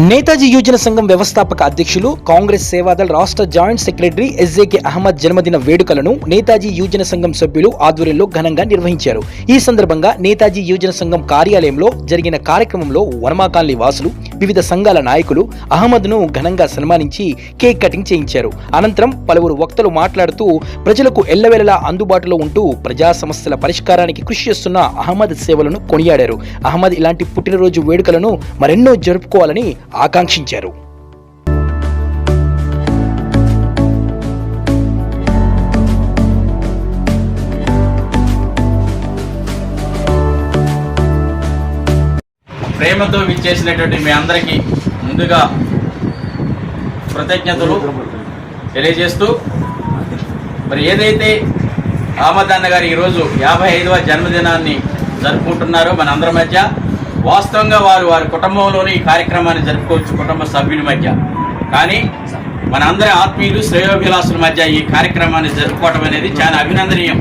నేతాజీ యువజన సంఘం వ్యవస్థాపక అధ్యక్షులు కాంగ్రెస్ సేవాదళ రాష్ట్ర జాయింట్ సెక్రటరీ ఎస్జేకే అహ్మద్ జన్మదిన వేడుకలను నేతాజీ యువజన సంఘం సభ్యులు ఆధ్వర్యంలో ఘనంగా నిర్వహించారు. ఈ సందర్భంగా నేతాజీ యువజన సంఘం కార్యాలయంలో జరిగిన కార్యక్రమంలో వనమా కాలనీ వాసులు, వివిధ సంఘాల నాయకులు అహ్మద్ను ఘనంగా సన్మానించి కేక్ కటింగ్ చేయించారు. అనంతరం పలువురు వక్తలు మాట్లాడుతూ ప్రజలకు ఎల్లవేళలా అందుబాటులో ఉంటూ ప్రజా సమస్యల పరిష్కారానికి కృషి చేస్తున్న అహ్మద్ సేవలను కొనియాడారు. అహ్మద్ ఇలాంటి పుట్టినరోజు వేడుకలను మరెన్నో జరుపుకోవాలని ఆకాంక్షించారు. ప్రేమతో విచ్చేసినటువంటి మీ అందరికీ ముందుగా కృతజ్ఞతలు తెలియజేస్తూ, మరి ఏదైతే అహ్మద్ అన్న గారు ఈరోజు 55వ జన్మదినాన్ని జరుపుకుంటున్నారో మన అందరి మధ్య, వాస్తవంగా వారి కుటుంబంలోని ఈ కార్యక్రమాన్ని జరుపుకోవచ్చు, కుటుంబ సభ్యుల మధ్య. కానీ మన అందరి ఆత్మీయులు, శ్రేయోభిలాసుల మధ్య ఈ కార్యక్రమాన్ని జరుపుకోవడం అనేది చాలా అభినందనీయం.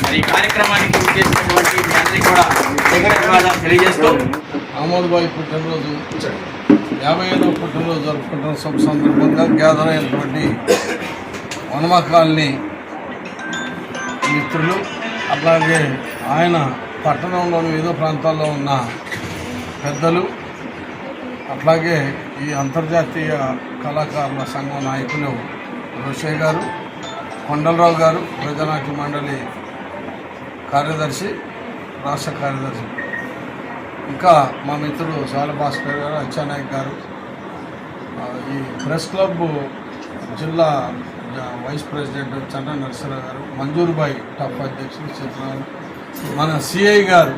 మరి ఈ కార్యక్రమానికి చేసినటువంటి మీ అందరికీ కూడా ధన్యవాదాలు తెలియజేస్తూ, అహ్మద్ భాయ్ పుట్టినరోజు 55వ పుట్టినరోజు జరుపుకుంటున్న శుభ సందర్భంగా గ్యాదర్ అయినటువంటి వనమా కాలనీ మిత్రులు, అలాగే ఆయన పట్టణంలోని వివిధ ప్రాంతాల్లో ఉన్న పెద్దలు, అట్లాగే ఈ అంతర్జాతీయ కళాకారుల సంఘం నాయకులు రోషయ్య గారు, కొండలరావు గారు, ప్రజానాట్య మండలి కార్యదర్శి, రాష్ట్ర కార్యదర్శి, ఇంకా మా మిత్రుడు సాల భాస్కర్ గారు, అచ్చానాయక్ గారు, ఈ ప్రెస్ క్లబ్ జిల్లా వైస్ ప్రెసిడెంట్ చంద్ర నరసరావు గారు, మంజూర్బాయ్ టాప్ అధ్యక్షులు చిత్రాలు, మన సిఐ గారు,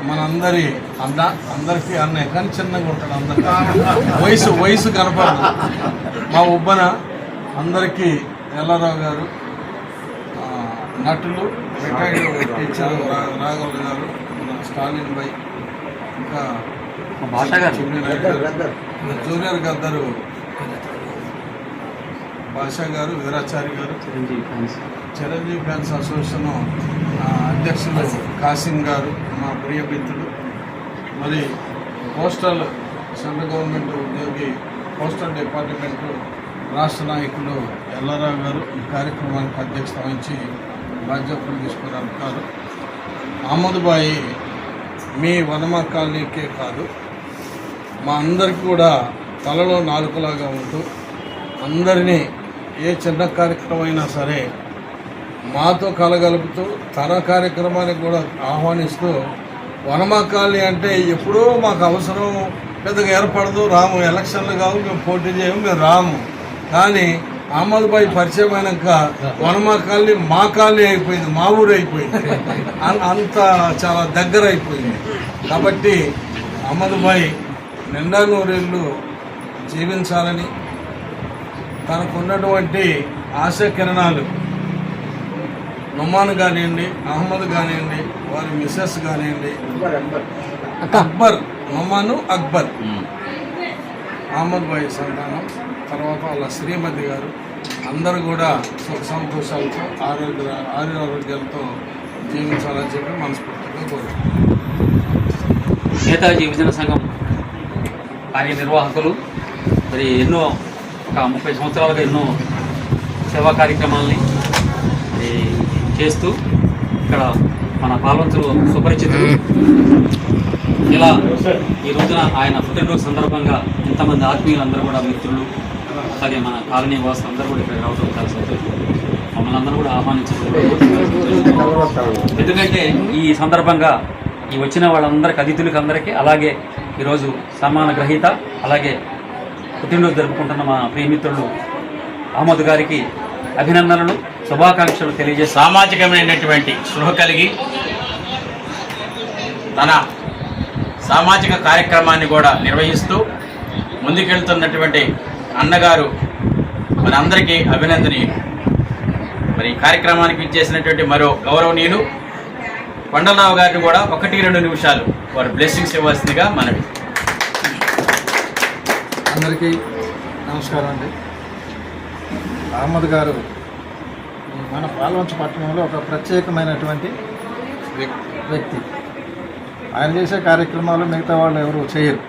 మనందరి అందరికీ అన్నయ్య, కానీ చిన్నగా ఉంటాడు, అందరికీ వయసు కనపడదు, మా ఉబ్బన అందరికీ ఎల్లారావు గారు, నటులు, రిటైర్డ్ టీచర్ రాఘవ్ గారు, స్టాలిన్ భాయ్, ఇంకా జూనియర్ గద్దరు భాషా గారు, వీరాచారి గారు, చిరంజీవి ఫ్యాన్స్ అసోసియేషన్ అధ్యక్షులు కాసిం గారు, మా ప్రియ మిత్రులు, మరి పోస్టల్ సెంట్రల్ గవర్నమెంట్ ఉద్యోగి, పోస్టల్ డిపార్ట్మెంటు రాష్ట్ర నాయకులు ఎల్లారావు గారు ఈ కార్యక్రమానికి అధ్యక్షత వహించి బాధ్యతలు తీసుకున్నారు. అహ్మద్ భాయ్ మీ వనమా కాలనీకే కాదు, మా అందరికీ కూడా తలలో నాలుకలాగా ఉంటూ అందరినీ ఏ చిన్న కార్యక్రమం అయినా సరే మాతో కలగలుపుతూ తన కార్యక్రమానికి కూడా ఆహ్వానిస్తూ, వనమా కాలనీ అంటే ఎప్పుడో మాకు అవసరం పెద్దగా ఏర్పడదు, రాము, ఎలక్షన్లు కావు, మేము పోటీ చేయము, మేము రాము. కానీ అహ్మద్ భాయ్ పరిచయం అయినాక వనమా కాలనీ మా కాలనీ అయిపోయింది, మా ఊరు అయిపోయింది, అంత చాలా దగ్గర అయిపోయింది. కాబట్టి అహ్మద్ భాయ్ నిండా నూరేళ్ళు జీవించాలని, తనకున్నటువంటి ఆశ కిరణాలు నుమాన్ కానివ్వండి, అహ్మద్ కానివ్వండి, వారి మిస్సెస్ కానివ్వండి, అక్బర్, నుమాను అక్బర్, అహ్మద్ భాయ్ సంతానం, తర్వాత వాళ్ళ శ్రీమతి గారు, అందరూ కూడా సుఖ సంతోషాలతో ఆరోగ్యాలతో జీవించాలని చెప్పి మనస్ఫూర్తిగా కోరుకుంటున్నాను. నేతాజీ యువజన సంఘం కార్యనిర్వాహకులు మరి ఎన్నో ఒక 30 సంవత్సరాలుగా ఎన్నో సేవా కార్యక్రమాలని చేస్తూ ఇక్కడ మన పాల్వంచులు సుపరిచితులు. ఇలా ఈ రోజున ఆయన పుట్టినరోజు సందర్భంగా ఇంతమంది ఆత్మీయులందరూ కూడా, మిత్రులు, అలాగే మన కాలనీ వాసులు అందరూ కూడా ఇక్కడ రావడం చాలా సంతోషం. మమ్మల్ని అందరూ కూడా ఆహ్వానించారు. ఎందుకంటే ఈ సందర్భంగా ఈ వచ్చిన వాళ్ళందరికీ, అతిథులకి అందరికీ, అలాగే ఈరోజు సన్మాన గ్రహీత, అలాగే పుట్టినరోజు జరుపుకుంటున్న మా ప్రియమిత్రులు అహ్మద్ గారికి అభినందనలు, శుభాకాంక్షలు తెలియజేసి, సామాజికమైనటువంటి స్పృహ కలిగి తన సామాజిక కార్యక్రమాన్ని కూడా నిర్వహిస్తూ ముందుకెళ్తున్నటువంటి అన్నగారు మనందరికీ అభినందనీయులు. మరి ఈ కార్యక్రమానికి ఇచ్చేసినటువంటి మరో గౌరవనీయులు కొండలరావు గారిని కూడా 1-2 నిమిషాలు వారు బ్లెస్సింగ్స్ ఇవ్వాల్సిందిగా మనవి. అందరికీ నమస్కారం అండి. అహ్మద్ గారు మన పాల్వంచ పట్టణంలో ఒక ప్రత్యేకమైనటువంటి వ్యక్తి. ఆయన చేసే కార్యక్రమాలు మిగతా వాళ్ళు ఎవరు చేయరు.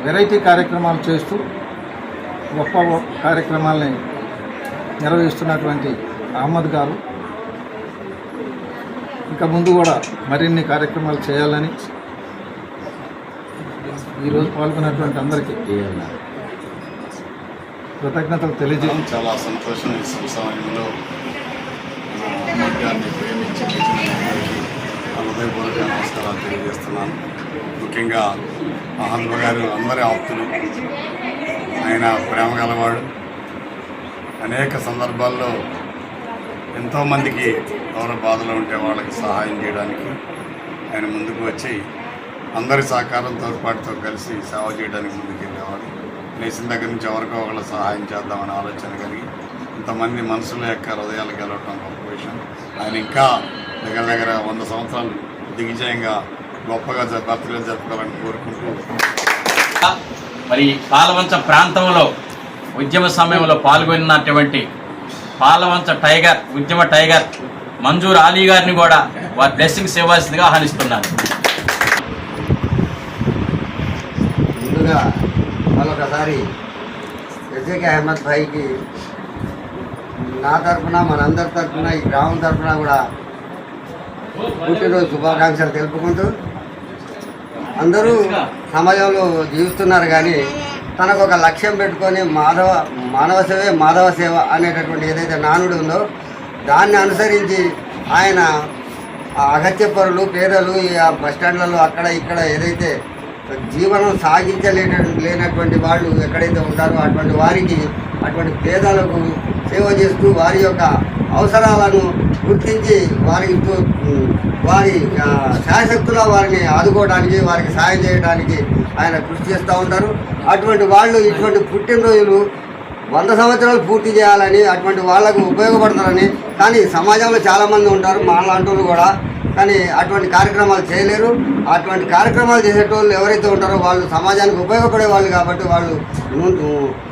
వెరైటీ కార్యక్రమాలు చేస్తూ గొప్ప కార్యక్రమాలని నిర్వహిస్తున్నటువంటి అహ్మద్ గారు ఇంకా ముందు కూడా మరిన్ని కార్యక్రమాలు చేయాలని ఈరోజు పాల్గొన్నటువంటి అందరికీ కృతజ్ఞతలు తెలియజేయడం చాలా సంతోషం. ఈ శుభ సమయంలో అహ్మద్ గారిని ప్రేమించి హృదయపూర్వక నమస్కారాలు తెలియజేస్తున్నాను. ముఖ్యంగా అహ్మద్ గారు అందరి ఆప్తులు, ఆయన ప్రేమ గలవాడు. అనేక సందర్భాల్లో ఎంతోమందికి ఎవరి బాధలు ఉంటే వాళ్ళకి సహాయం చేయడానికి ఆయన ముందుకు వచ్చి అందరి సహకారంతో పాటుతో కలిసి సేవ చేయడానికి ముందుకు వెళ్ళేవాడు. లేచిన దగ్గర నుంచి ఎవరికో ఒకళ్ళు సహాయం చేద్దామనే ఆలోచన కలిగి ఇంతమంది మనుషుల యొక్క హృదయాలు గెలవటం గొప్ప విషయం. ఆయన ఇంకా దగ్గర దగ్గర 100 సంవత్సరాలు దిగ్విజయంగా గొప్పగా బర్త్డే జరుపుకోవాలని కోరుకుంటూ, మరి పాలవంచ ప్రాంతంలో ఉద్యమ సమయంలో పాల్గొన్నటువంటి పాలవంచ టైగర్, ఉద్యమ టైగర్ మంజూర్ అలీ గారిని కూడా వారి బ్లెస్సింగ్స్ ఇవ్వాల్సిందిగా ఆహ్వానిస్తున్నారు. ముందుగా మరొకసారి ఎస్ఏకే అహ్మద్ భాయ్కి నా తరఫున, మనందరి తరఫున, ఈ గ్రామం తరఫున కూడా పుట్టినరోజు శుభాకాంక్షలు తెలుపుకుంటూ, అందరూ సమాజంలో జీవిస్తున్నారు కానీ తనకు ఒక లక్ష్యం పెట్టుకొని మానవ సేవే మాధవ సేవ అనేటటువంటి ఏదైతే నానుడు ఉందో దాన్ని అనుసరించి ఆయన అగత్య పరులు, పేదలు, ఈ బస్టాండ్లలో అక్కడ ఇక్కడ ఏదైతే జీవనం లేనటువంటి వాళ్ళు ఎక్కడైతే ఉంటారో అటువంటి వారికి, అటువంటి పేదలకు సేవ చేస్తూ వారి యొక్క అవసరాలను గుర్తించి వారి శాయశక్తుల వారిని ఆదుకోవడానికి, వారికి సాయం చేయడానికి ఆయన కృషి చేస్తూ ఉంటారు. అటువంటి వాళ్ళు ఇటువంటి పుట్టినరోజులు 100 సంవత్సరాలు పూర్తి చేయాలని, అటువంటి వాళ్లకు ఉపయోగపడతారని. కానీ సమాజంలో చాలామంది ఉంటారు మాలాంటి వాళ్ళు కూడా, కానీ అటువంటి కార్యక్రమాలు చేయలేరు. అటువంటి కార్యక్రమాలు చేసేటోళ్ళు ఎవరైతే ఉంటారో వాళ్ళు సమాజానికి ఉపయోగపడే వాళ్ళు కాబట్టి వాళ్ళు 100కు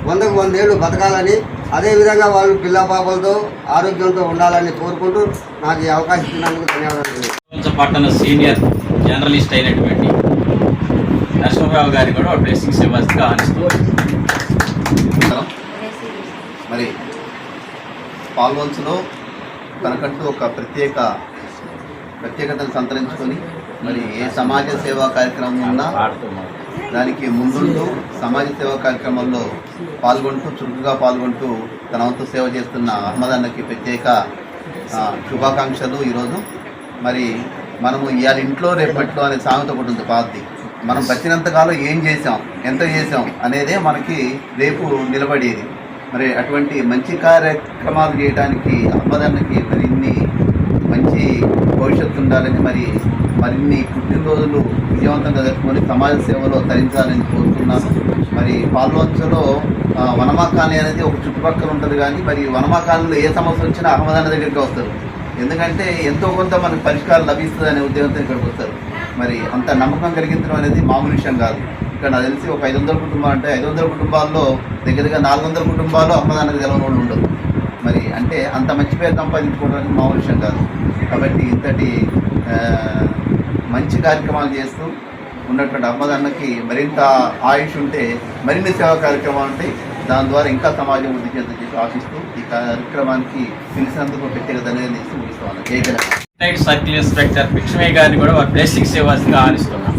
100 ఏళ్ళు బతకాలని, అదేవిధంగా వాళ్ళు పిల్ల పాపలతో ఆరోగ్యంతో ఉండాలని కోరుకుంటూ నాకు ఈ అవకాశం ఇచ్చినందుకు ధన్యవాదాలు. పట్టణ సీనియర్ జర్నలిస్ట్ అయినటువంటి నరసింహరావు గారిని కూడా బ్లెస్సింగ్స్ ఇవ్వాల్సిందిగా ఆహ్వానిస్తున్నారు. మరి పాల్వంచులో తనకంటూ ఒక ప్రత్యేకతను సంతరించుకొని మరి ఏ సమాజ సేవా కార్యక్రమం ఉన్నా దానికి ముందుంటూ సమాజ సేవా కార్యక్రమాల్లో చురుకుగా పాల్గొంటూ తన వంతు సేవ చేస్తున్న అహ్మద్ అన్నకి ప్రత్యేక శుభాకాంక్షలు. ఈరోజు మరి మనము ఇవాళ ఇంట్లో రేపట్లో అనే సామెత ఒకటి ఉంది పాతి. మనం బతికినంతకాలం ఏం చేసాం, ఎంత చేసాం అనేదే మనకి రేపు నిలబడేది. మరి అటువంటి మంచి కార్యక్రమాలు చేయడానికి అహ్మద్ అన్నకి మరిన్ని మంచి భవిష్యత్తు ఉండాలని, మరిన్ని పుట్టినరోజులు విజయవంతంగా జరుపుకొని సమాజ సేవలో తరించాలని కోరుతున్నాను. మరి పాల్వంచలో వనమా కాలనీ అనేది ఒక చుట్టుపక్కల ఉంటుంది, కానీ మరి వనమా కాలనీలో ఏ సమస్య వచ్చినా అహ్మద్ అన్న దగ్గరికి వస్తారు. ఎందుకంటే ఎంతో కొంత మనకు పరిష్కారం లభిస్తుంది అనే ఉద్దేశంతో ఇక్కడికి వస్తారు. మరి అంత నమ్మకం కలిగించడం అనేది మామూలు విషయం కాదు. ఇక్కడ నాకు తెలిసి ఒక 500 కుటుంబాలు అంటే 500 కుటుంబాల్లో దగ్గరగా 400 కుటుంబాలు అహ్మద్ అన్నకు తెలవని వాళ్ళు ఉండదు. మరి అంటే అంత మంచి పేరు సంపాదించుకోవడానికి మామూలు విషయం కాదు. కాబట్టి ఇంతటి మంచి కార్యక్రమాలు చేస్తూ ఉన్నటువంటి అహ్మద్ అన్నకి మరింత ఆయుష్ ఉంటే మరిన్ని సేవా కార్యక్రమాలు ఉంటాయి. దాని ద్వారా ఇంకా సమాజం వృద్ధి చేద్దని చెప్పి ఆశిస్తూ ఈ కార్యక్రమానికి పిలిచినందుకు ప్రత్యేక ధన్యవాదాలు ఇస్తూ ముగిస్తాను. జై సర్కిల్ ఇన్స్పెక్టర్ భిక్షమయ్య గారిని కూడా వారి బ్లెస్సింగ్స్ ఇవ్వాల్సిందిగా ఆహ్వానిస్తున్నాం.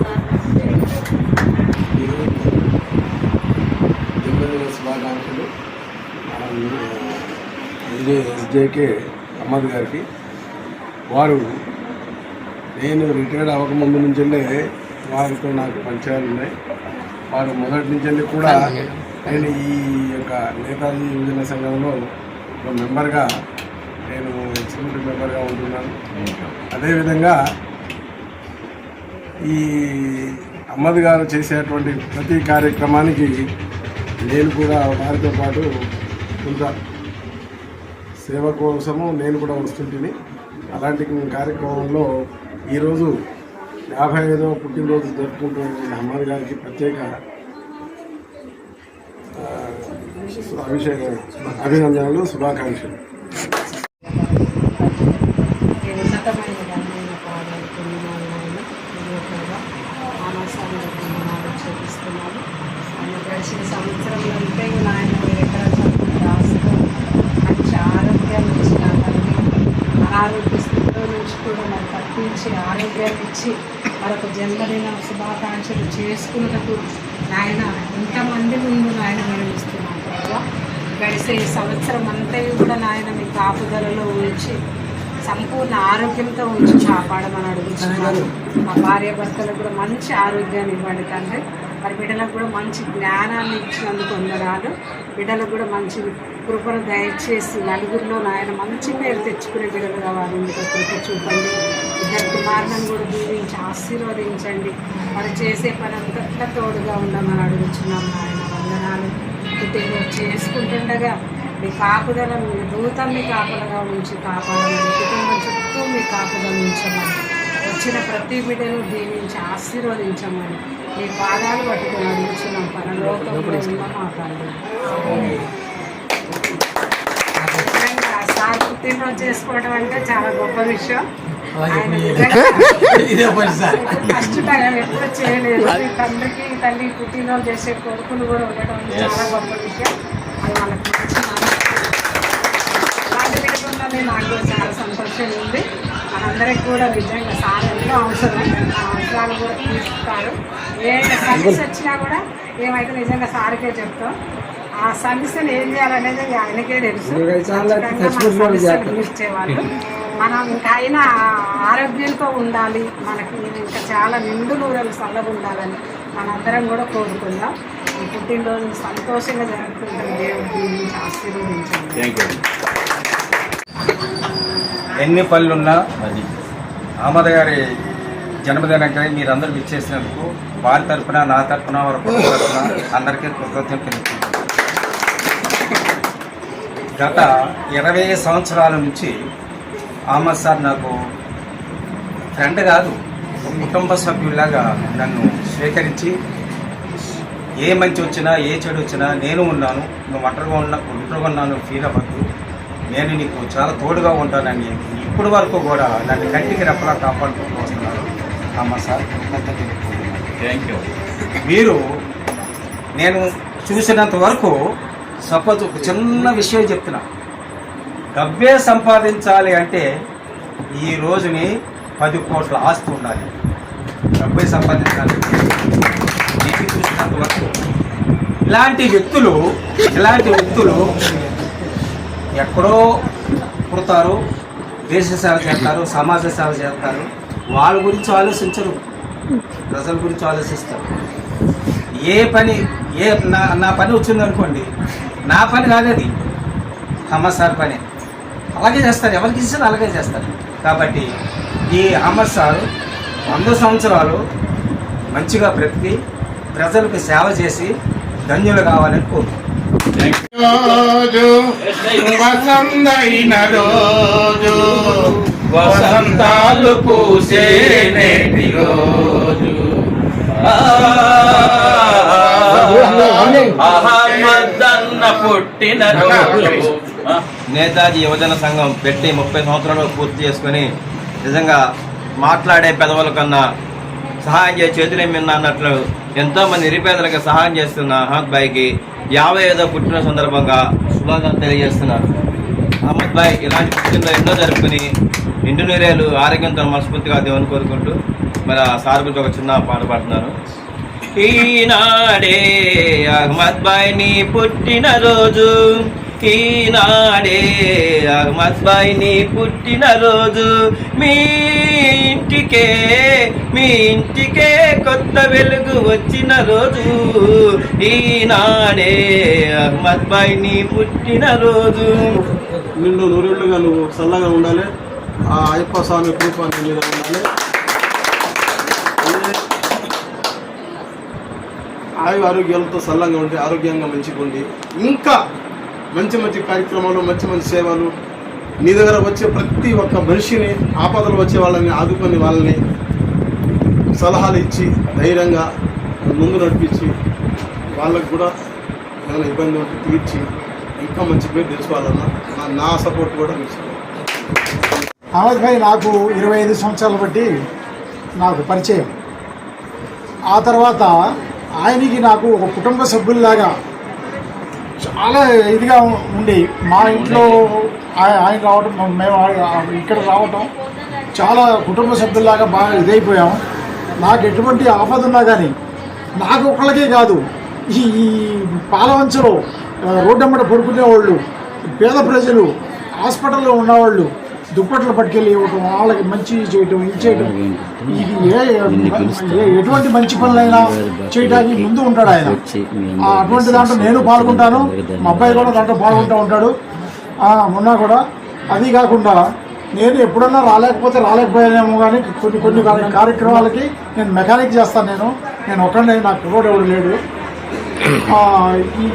శుభాకాంక్షలు ఎస్జేకే అహ్మద్ గారికి. వారు నేను రిటైర్డ్ అవ్వకముందు నుంచెల్లే వారితో నాకు పరిచయాలు ఉన్నాయి. వారు మొదటి నుంచెల్లి కూడా నేను ఈ యొక్క నేతాజీ యువజన సంఘంలో ఒక మెంబర్గా, నేను ఎగ్జిక్యూటివ్ మెంబర్గా ఉంటున్నాను. అదేవిధంగా ఈ అహ్మద్ గారు చేసేటువంటి ప్రతి కార్యక్రమానికి నేను కూడా వారితో పాటు కొంత సేవ కోసము నేను కూడా వస్తుంటిని. అలాంటి కార్యక్రమంలో ఈరోజు 55వ పుట్టినరోజు జరుపుకుంటున్న అహ్మద్ గారికి ప్రత్యేక అభినందనలు, శుభాకాంక్షలు. చేపిస్తున్నాను. కూడా మరి తప్పించి ఆరోగ్యాన్ని ఇచ్చి మరొక జన్మదిన శుభాకాంక్షలు చేసుకున్నటకు నాయన ఇంతమంది ముందు నాయన నిర్వహిస్తున్నాను ప్రభావ. గడిసే ఈ సంవత్సరం అంతా కూడా నాయన మీ కాపుదలలో ఉంచి సంపూర్ణ ఆరోగ్యంతో ఉంచి కాపాడమని అడుగుతున్నాను. మా భార్య భర్తలకు కూడా మంచి ఆరోగ్యాన్ని ఇవ్వండి తండ్రి. మరి బిడ్డలకు కూడా మంచి జ్ఞానాన్ని ఇచ్చినందుకు వందనాలు. బిడ్డలకు కూడా మంచి కృపను దయచేసి నలుగురిలో నాయన మంచి పేరు తెచ్చుకునే బిడ్డలుగా వారి కృప చూపండి. ఇద్దరు కుమారులను కూడా దీవించి ఆశీర్వదించండి. మరి చేసే పని అంతట్లా తోడుగా ఉండమని అడుగుతున్నాం నాయన. వందనాలు. పుట్టినరోజు చేసుకుంటుండగా మీ కాపుదల మీ దూతం మీ కాపుదగా ఉంచి కాపాడమని, కుటుంబం చుట్టూ మీ కాపుదల ఉంచమని, వచ్చిన ప్రతి బిడ్డను దీవించి ఆశీర్వదించమని మీ పాదాలు పట్టుకొని అడుగుతున్నాం పరలోకంలో ఉన్న మా తండ్రి. సార్ పుట్టినరోజు చేసుకోవడం అంటే చాలా గొప్ప విషయం. ఫస్ట్ టైం ఎప్పుడు చేయలేదు. తండ్రికి తల్లి పుట్టినరోజు చేసే కొడుకులు కూడా ఉండడం చాలా గొప్ప విషయం. అది వాళ్ళకి అలాంటి విధంగానే నాకు చాలా సంతోషం ఉంది. మనందరికి కూడా నిజంగా సార్ ఎంతో అవసరం. ఆ అవసరాలు కూడా తీసుకుంటారు. ఏ సర్వీస్ వచ్చినా కూడా ఏమైతే నిజంగా సార్కే చెప్తాం. ఆ సమస్యను ఏం చేయాలనేది ఆయనకే తెలుసు. ఇచ్చేవాళ్ళు మనం ఇంకా అయినా ఆరోగ్యంతో ఉండాలి, మనకి ఇంకా చాలా నిండు నూరలు చల్లగా ఉండాలని మనందరం కూడా కోరుకుందాం. ఈ పుట్టినరోజు సంతోషంగా జరుపుకుంటాం. దేవుడి నుంచి ఆశీర్వదించండి. ఎన్ని పనులున్నా అహ్మద్ గారి జన్మదినానికి మీరందరూ ఇచ్చేసినందుకు వారి తరఫున, నా తరఫున, వారి కుటుంబ తరఫున అందరికీ కృతజ్ఞతలు తెలుపుతున్నాను. గత 20 సంవత్సరాల నుంచి అహ్మద్ సార్ నాకు ఫ్రెండ్ కాదు, కుటుంబ సభ్యులాగా నన్ను స్వీకరించి ఏ మంచి వచ్చినా ఏ చెడు వచ్చినా నేను ఉన్నాను, నువ్వు ఒంటరిగా ఉన్నాను ఫీల్ అవ్వద్దు, నేను నీకు చాలా తోడుగా ఉంటానని ఇప్పటి వరకు కూడా నన్ను కంటికి రెప్పలా కాపాడుకుంటూ వస్తున్నారు. Ahmed sir thank you. మీరు నేను చూసినంత వరకు సపోజ్ ఒక చిన్న విషయం చెప్తున్నా, డబ్బే సంపాదించాలి అంటే ఈ రోజుని 10 కోట్ల ఆస్తి ఉండాలి. డబ్బే సంపాదించాలి నేను చూసినంత వరకు. ఇలాంటి వ్యక్తులు ఎక్కడో పుడతారు, దేశ సేవ చేస్తారు, సమాజ సేవ చేస్తారు. వాళ్ళ గురించి ఆలోచించరు, ప్రజల గురించి ఆలోచిస్తారు. ఏ పని నా పని వచ్చిందనుకోండి, నా పని కాదు అది, అహ్మద్ సార్ పని. అలాగే చేస్తారు, ఎవరికి ఇచ్చినా అలాగే చేస్తారు. కాబట్టి ఈ అహ్మద్ సార్ 100 సంవత్సరాలు మంచిగా బ్రతికి ప్రజలకు సేవ చేసి ధన్యులు కావాలని కోరుకుంటున్నాను. వసంతైన రోజు వసంతాలు పూసే నేటి రోజు అహ్మద్ అన్న పుట్టిన రోజు. నేతాజీ యువజన సంఘం పెట్టి 30 సంవత్సరాలు పూర్తి చేసుకొని నిజంగా మాట్లాడే పెదవుల కన్నా సహాయం చేసే చేతులేమిన్నా అన్నట్లు ఎంతోమంది నిరుపేదలకు సహాయం చేస్తున్న అహ్మద్ భాయ్కి 55వ పుట్టిన సందర్భంగా శుభాకాంక్షలు తెలియజేస్తున్నారు. అహ్మద్ భాయ్ ఇలాంటి పుట్టినరోజు ఎన్నో జరుపుకుని నిండు నీరేలు ఆరోగ్యంతో మనస్ఫూర్తిగా దేవుని కోరుకుంటూ మరి ఆ సార్ గురించి ఒక చిన్న పాట పాడుతున్నాను. ఈనాడే అహ్మద్ భాయ్ నీ పుట్టినరోజు, ఈనాడే అహ్మద్ భాయ్ నీ పుట్టినరోజు, మీ ఇంటికే కొత్త వెలుగు వచ్చిన రోజు, ఈనాడే అహ్మద్ భాయ్ నీ పుట్టినరోజు. నిన్ను నూరేళ్లుగా నువ్వు చల్లగా ఉండాలి. ఆ అయ్యప్ప స్వామి కృప నీ మీద ఉండాలి. ఆరోగ్యాలతో చల్లగా ఉండి ఆరోగ్యంగా మంచిగా ఉండి ఇంకా మంచి మంచి కార్యక్రమాలు, మంచి మంచి సేవలు నీ దగ్గర వచ్చే ప్రతి ఒక్క మనిషిని, ఆపదలు వచ్చే వాళ్ళని ఆదుకొని వాళ్ళని సలహాలు ఇచ్చి ధైర్యంగా ముందు నడిపించి వాళ్ళకు కూడా ఏమైనా ఇబ్బంది ఉంటే తీర్చి ఇంకా మంచి పేరు తెచ్చుకోవాలన్నా నా సపోర్ట్ కూడా మీకు. అహ్మద్ భాయ్ నాకు 25 సంవత్సరాలు బట్టి నాకు పరిచయం. ఆ తర్వాత ఆయనకి నాకు ఒక కుటుంబ సభ్యుల్లాగా చాలా ఇదిగా ఉండి మా ఇంట్లో ఆయన రావటం, మేము ఇక్కడ రావటం చాలా కుటుంబ సభ్యుల్లాగా బాగా ఇదైపోయాం. నాకు ఎటువంటి ఆపద ఉన్నా కానీ నాకు ఒక్కళ్ళకే కాదు, ఈ పాలవంచలో రోడ్డమ్మట పడుకునేవాళ్ళు, పేద ప్రజలు, హాస్పిటల్లో ఉన్నవాళ్ళు దుప్పట్లు పట్టుకెళ్ళి ఇవ్వటం, వాళ్ళకి మంచి చేయటం, ఇది చేయటం, ఇది ఎటువంటి మంచి పనులైనా చేయడానికి ముందు ఉంటాడు ఆయన. అటువంటి దాంట్లో నేను పాల్గొంటాను, మా అబ్బాయి కూడా దాంట్లో పాల్గొంటూ ఉంటాడు. మొన్న కూడా అది కాకుండా నేను ఎప్పుడన్నా రాలేకపోయానేమో కానీ కొన్ని కార్యక్రమాలకి నేను మెకానిక్ చేస్తాను. నేను ఒక్కడే, నాకు కుర్రోడు ఎవడు లేడు.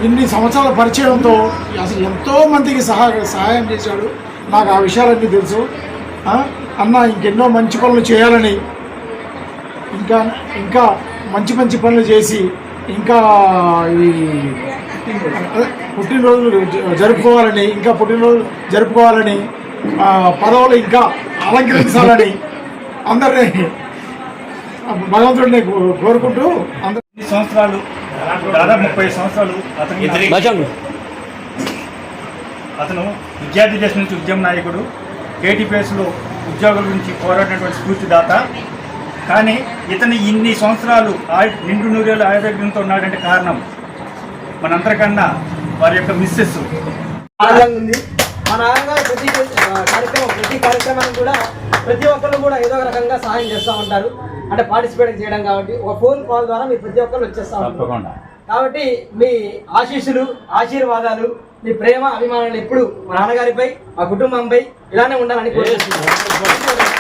ఇన్ని సంవత్సరాల పరిచయంతో అసలు ఎంతో మందికి సహాయం చేశాడు. నాకు ఆ విషయాలన్నీ తెలుసు. అన్న ఇంకెన్నో మంచి పనులు చేయాలని, ఇంకా మంచి పనులు చేసి, ఇంకా ఈ పుట్టినరోజులు జరుపుకోవాలని, పదవులు ఇంకా అలంకరించాలని అందరినీ భగవంతుడిని కోరుకుంటూ సంవత్సరాలు, దాదాపు 30 సంవత్సరాలు అతను విద్యార్థి దశ నుంచి ఉద్యమ నాయకుడు, కేటీపీఎస్లో ఉద్యోగుల గురించి పోరాడినటువంటి స్ఫూర్తిదాత. కానీ ఇతను ఇన్ని సంవత్సరాలు నిండు నూరేళ్ళు ఆరోగ్యంతో ఉన్నాడంటే కారణం మనందరికన్నా వారి యొక్క మిస్సెస్. ఉంది మా నాన్నగారు ప్రతి కార్యక్రమానికి కూడా ప్రతి ఒక్కరు కూడా ఏదో ఒక రకంగా సహాయం చేస్తూ ఉంటారు. అంటే పార్టిసిపేట్ చేయడం కాబట్టి ఒక ఫోన్ కాల్ ద్వారా మీరు ప్రతి ఒక్కరు వచ్చేస్తూ ఉంటారు. కాబట్టి మీ ఆశీర్వాదాలు, మీ ప్రేమ, అభిమానాలు ఎప్పుడు మా నాన్నగారిపై, మా కుటుంబంపై ఇలానే ఉండాలని కోరుకుంటున్నాను.